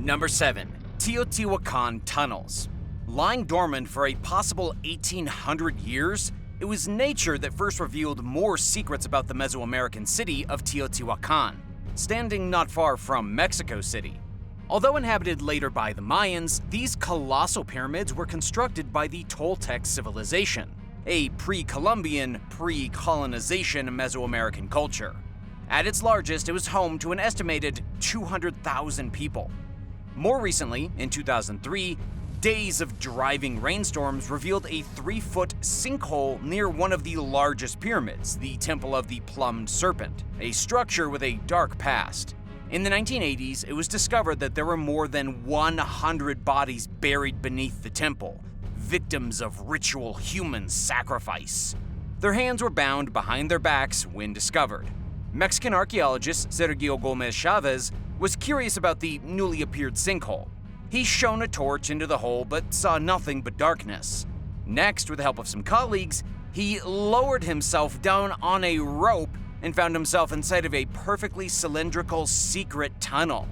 Number 7. Teotihuacan Tunnels. Lying dormant for a possible 1,800 years, it was nature that first revealed more secrets about the Mesoamerican city of Teotihuacan, standing not far from Mexico City. Although inhabited later by the Mayans, these colossal pyramids were constructed by the Toltec civilization, a pre-Columbian, pre-colonization Mesoamerican culture. At its largest, it was home to an estimated 200,000 people. More recently, in 2003, days of driving rainstorms revealed a 3-foot sinkhole near one of the largest pyramids, the Temple of the Plumbed Serpent, a structure with a dark past. In the 1980s, it was discovered that there were more than 100 bodies buried beneath the temple, victims of ritual human sacrifice. Their hands were bound behind their backs when discovered. Mexican archaeologist Sergio Gomez Chavez was curious about the newly appeared sinkhole. He shone a torch into the hole but saw nothing but darkness. Next, with the help of some colleagues, he lowered himself down on a rope and found himself inside of a perfectly cylindrical secret tunnel.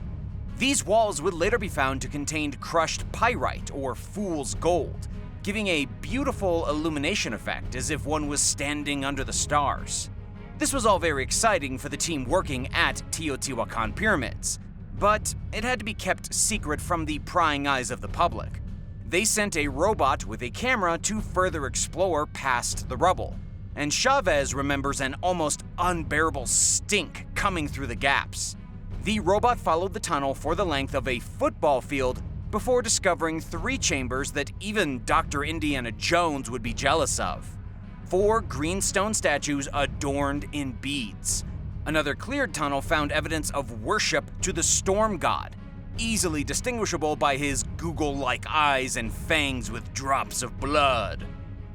These walls would later be found to contain crushed pyrite or fool's gold, giving a beautiful illumination effect as if one was standing under the stars. This was all very exciting for the team working at Teotihuacan Pyramids, but it had to be kept secret from the prying eyes of the public. They sent a robot with a camera to further explore past the rubble, and Chavez remembers an almost unbearable stink coming through the gaps. The robot followed the tunnel for the length of a football field before discovering 3 chambers that even Dr. Indiana Jones would be jealous of. 4 green stone statues adorned in beads. Another cleared tunnel found evidence of worship to the storm god, easily distinguishable by his Google-like eyes and fangs with drops of blood.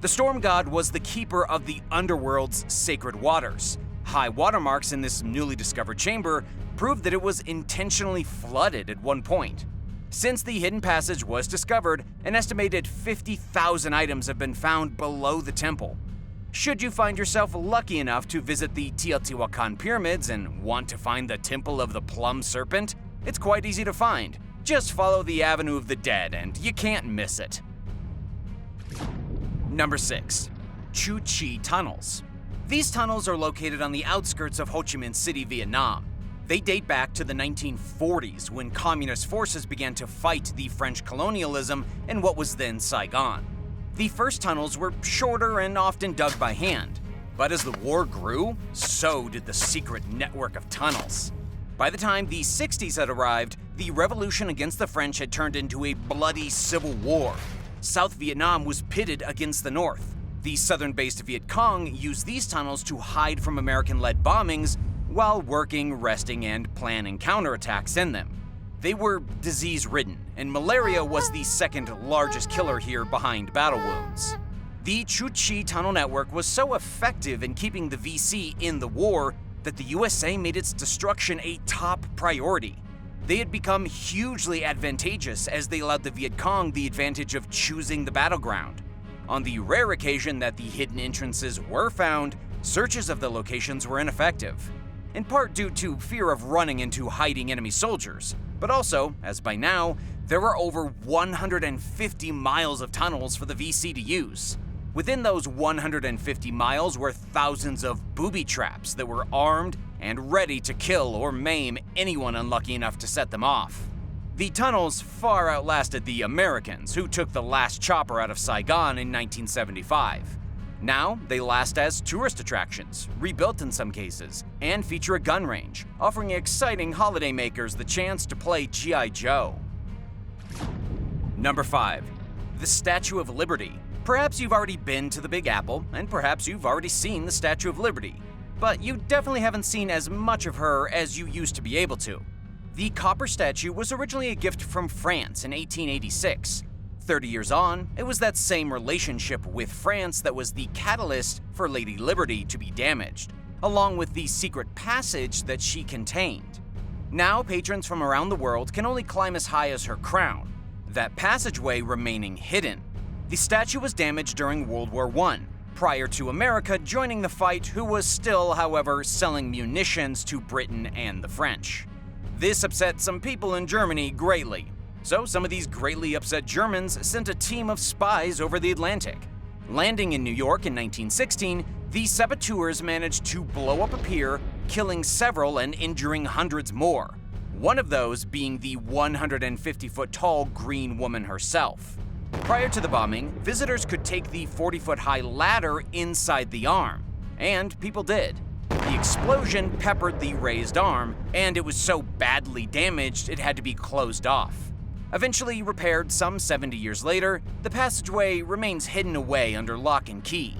The storm god was the keeper of the underworld's sacred waters. High watermarks in this newly discovered chamber proved that it was intentionally flooded at one point. Since the hidden passage was discovered, an estimated 50,000 items have been found below the temple. Should you find yourself lucky enough to visit the Teotihuacan Pyramids and want to find the Temple of the Plumbed Serpent, it's quite easy to find. Just follow the Avenue of the Dead and you can't miss it. Number 6. Chu Chi Tunnels. These tunnels are located on the outskirts of Ho Chi Minh City, Vietnam. They date back to the 1940s when communist forces began to fight the French colonialism in what was then Saigon. The first tunnels were shorter and often dug by hand, but as the war grew, so did the secret network of tunnels. By the time the 60s had arrived, the revolution against the French had turned into a bloody civil war. South Vietnam was pitted against the North. The southern-based Viet Cong used these tunnels to hide from American-led bombings while working, resting, and planning counterattacks in them. They were disease-ridden, and malaria was the second largest killer here behind battle wounds. The Chu Chi Tunnel Network was so effective in keeping the VC in the war that the USA made its destruction a top priority. They had become hugely advantageous as they allowed the Viet Cong the advantage of choosing the battleground. On the rare occasion that the hidden entrances were found, searches of the locations were ineffective, in part due to fear of running into hiding enemy soldiers, but also, as by now, there were over 150 miles of tunnels for the VC to use. Within those 150 miles were thousands of booby traps that were armed and ready to kill or maim anyone unlucky enough to set them off. The tunnels far outlasted the Americans, who took the last chopper out of Saigon in 1975. Now, they last as tourist attractions, rebuilt in some cases, and feature a gun range, offering exciting holidaymakers the chance to play G.I. Joe. Number 5. The Statue of Liberty. Perhaps you've already been to the Big Apple, and perhaps you've already seen the Statue of Liberty, but you definitely haven't seen as much of her as you used to be able to. The copper statue was originally a gift from France in 1886. 30 years on, it was that same relationship with France that was the catalyst for Lady Liberty to be damaged, along with the secret passage that she contained. Now, patrons from around the world can only climb as high as her crown, that passageway remaining hidden. The statue was damaged during World War I, prior to America joining the fight, who was still, however, selling munitions to Britain and the French. This upset some people in Germany greatly. So some of these greatly upset Germans sent a team of spies over the Atlantic. Landing in New York in 1916, these saboteurs managed to blow up a pier, killing several and injuring hundreds more. One of those being the 150-foot-tall Green Woman herself. Prior to the bombing, visitors could take the 40-foot-high ladder inside the arm, and people did. The explosion peppered the raised arm, and it was so badly damaged it had to be closed off. Eventually repaired some 70 years later, the passageway remains hidden away under lock and key.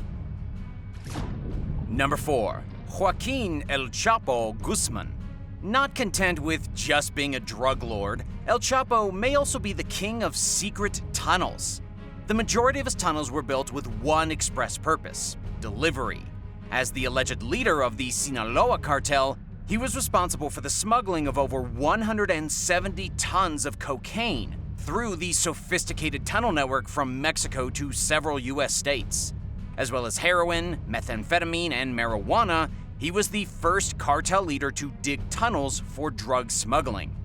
Number 4. Joaquin El Chapo Guzman. Not content with just being a drug lord, El Chapo may also be the king of secret tunnels. The majority of his tunnels were built with one express purpose: delivery. As the alleged leader of the Sinaloa cartel, he was responsible for the smuggling of over 170 tons of cocaine through the sophisticated tunnel network from Mexico to several US states. As well as heroin, methamphetamine, and marijuana, he was the first cartel leader to dig tunnels for drug smuggling.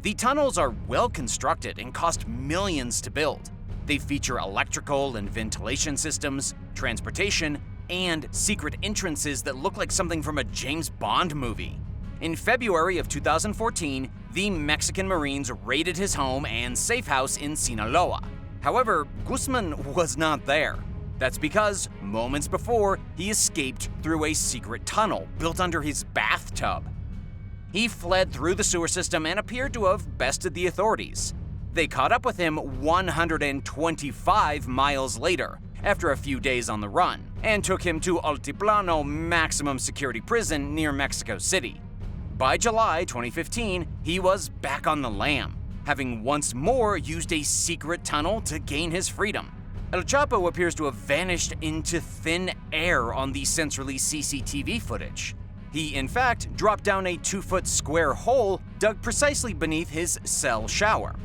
The tunnels are well constructed and cost millions to build. They feature electrical and ventilation systems, transportation, and secret entrances that look like something from a James Bond movie. In February of 2014, the Mexican Marines raided his home and safe house in Sinaloa. However, Guzman was not there. That's because, moments before, he escaped through a secret tunnel built under his bathtub. He fled through the sewer system and appeared to have bested the authorities. They caught up with him 125 miles later, after a few days on the run, and took him to Altiplano Maximum Security Prison near Mexico City. By July 2015, he was back on the lam, having once more used a secret tunnel to gain his freedom. El Chapo appears to have vanished into thin air on the since-released CCTV footage. He, in fact, dropped down a 2-foot square hole dug precisely beneath his cell shower.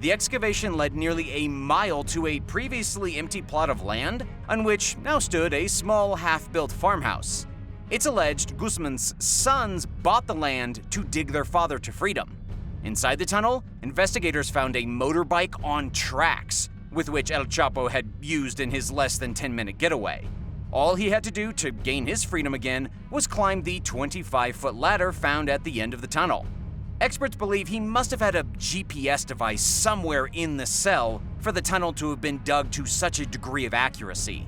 The excavation led nearly a mile to a previously empty plot of land on which now stood a small half-built farmhouse. It's alleged Guzman's sons bought the land to dig their father to freedom. Inside the tunnel, investigators found a motorbike on tracks, with which El Chapo had used in his less than 10-minute getaway. All he had to do to gain his freedom again was climb the 25-foot ladder found at the end of the tunnel. Experts believe he must have had a GPS device somewhere in the cell for the tunnel to have been dug to such a degree of accuracy.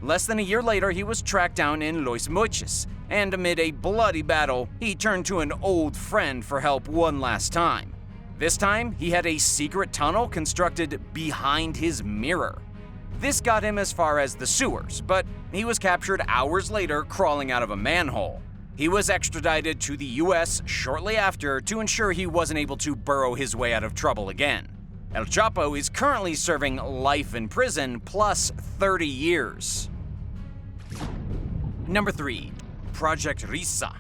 Less than a year later, he was tracked down in Los Mochis, and amid a bloody battle, he turned to an old friend for help one last time. This time, he had a secret tunnel constructed behind his mirror. This got him as far as the sewers, but he was captured hours later crawling out of a manhole. He was extradited to the US shortly after to ensure he wasn't able to burrow his way out of trouble again. El Chapo is currently serving life in prison plus 30 years. Number 3. Project Risa.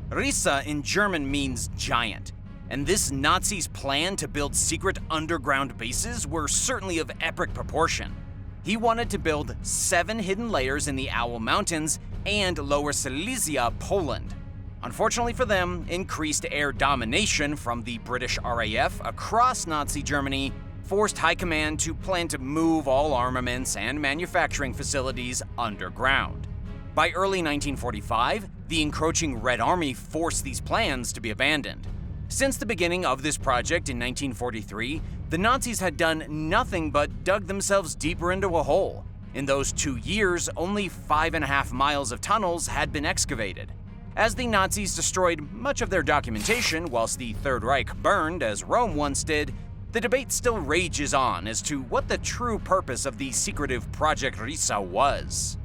Risa in German means giant, and this Nazi's plan to build secret underground bases were certainly of epic proportion. He wanted to build 7 hidden layers in the Owl Mountains and Lower Silesia, Poland. Unfortunately for them, increased air domination from the British RAF across Nazi Germany forced High Command to plan to move all armaments and manufacturing facilities underground. By early 1945, the encroaching Red Army forced these plans to be abandoned. Since the beginning of this project in 1943, the Nazis had done nothing but dug themselves deeper into a hole. In those 2 years, only 5.5 miles of tunnels had been excavated. As the Nazis destroyed much of their documentation whilst the Third Reich burned as Rome once did, the debate still rages on as to what the true purpose of the secretive Project Risa was.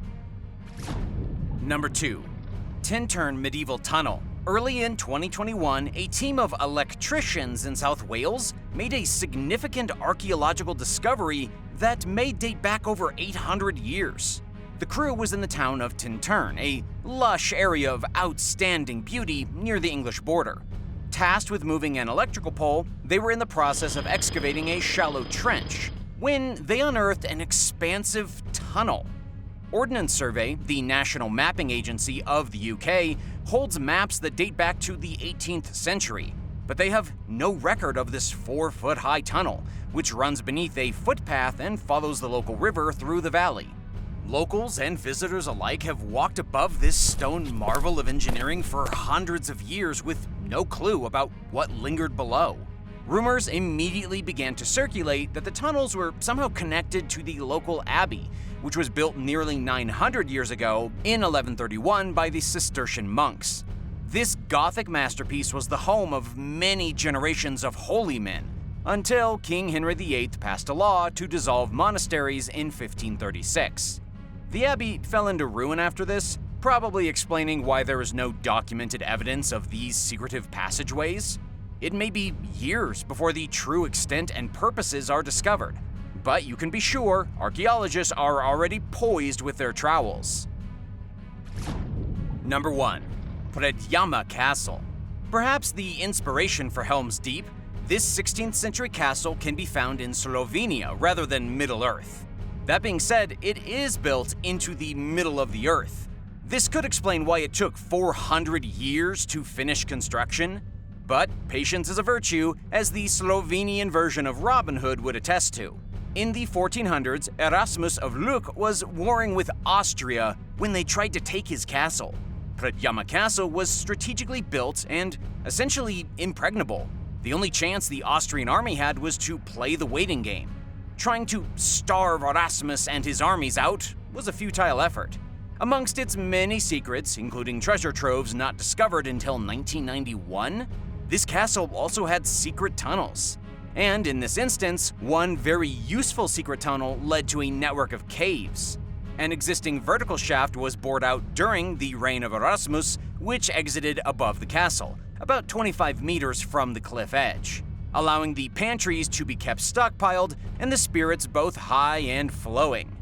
Number 2. Tintern Medieval Tunnel. Early in 2021, a team of electricians in South Wales made a significant archaeological discovery that may date back over 800 years. The crew was in the town of Tintern, a lush area of outstanding beauty near the English border. Tasked with moving an electrical pole, they were in the process of excavating a shallow trench when they unearthed an expansive tunnel. Ordnance Survey, the national mapping agency of the UK, holds maps that date back to the 18th century. but they have no record of this 4-foot-high tunnel, which runs beneath a footpath and follows the local river through the valley. Locals and visitors alike have walked above this stone marvel of engineering for hundreds of years with no clue about what lingered below. Rumors immediately began to circulate that the tunnels were somehow connected to the local abbey, which was built nearly 900 years ago in 1131 by the Cistercian monks. This Gothic masterpiece was the home of many generations of holy men, until King Henry VIII passed a law to dissolve monasteries in 1536. The abbey fell into ruin after this, probably explaining why there is no documented evidence of these secretive passageways. It may be years before the true extent and purposes are discovered, but you can be sure archaeologists are already poised with their trowels. Number 1. Predjama Castle. Perhaps the inspiration for Helm's Deep, this 16th century castle can be found in Slovenia rather than Middle-earth. That being said, it is built into the middle of the earth. This could explain why it took 400 years to finish construction, but patience is a virtue, as the Slovenian version of Robin Hood would attest to. In the 1400s, Erasmus of Luk was warring with Austria when they tried to take his castle. Predjama Castle was strategically built and essentially impregnable. The only chance the Austrian army had was to play the waiting game. Trying to starve Erasmus and his armies out was a futile effort. Amongst its many secrets, including treasure troves not discovered until 1991, this castle also had secret tunnels. And in this instance, one very useful secret tunnel led to a network of caves. An existing vertical shaft was bored out during the reign of Erasmus, which exited above the castle, about 25 meters from the cliff edge, allowing the pantries to be kept stockpiled and the spirits both high and flowing.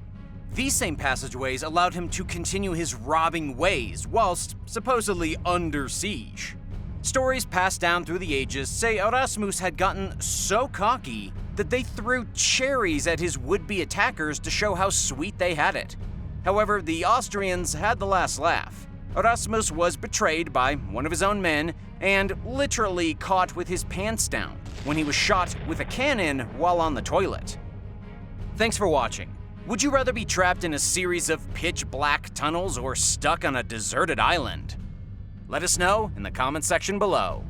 These same passageways allowed him to continue his robbing ways whilst supposedly under siege. Stories passed down through the ages say Erasmus had gotten so cocky that they threw cherries at his would-be attackers to show how sweet they had it. However, the Austrians had the last laugh. Erasmus was betrayed by one of his own men and literally caught with his pants down when he was shot with a cannon while on the toilet. Thanks for watching. Would you rather be trapped in a series of pitch-black tunnels or stuck on a deserted island? Let us know in the comments section below.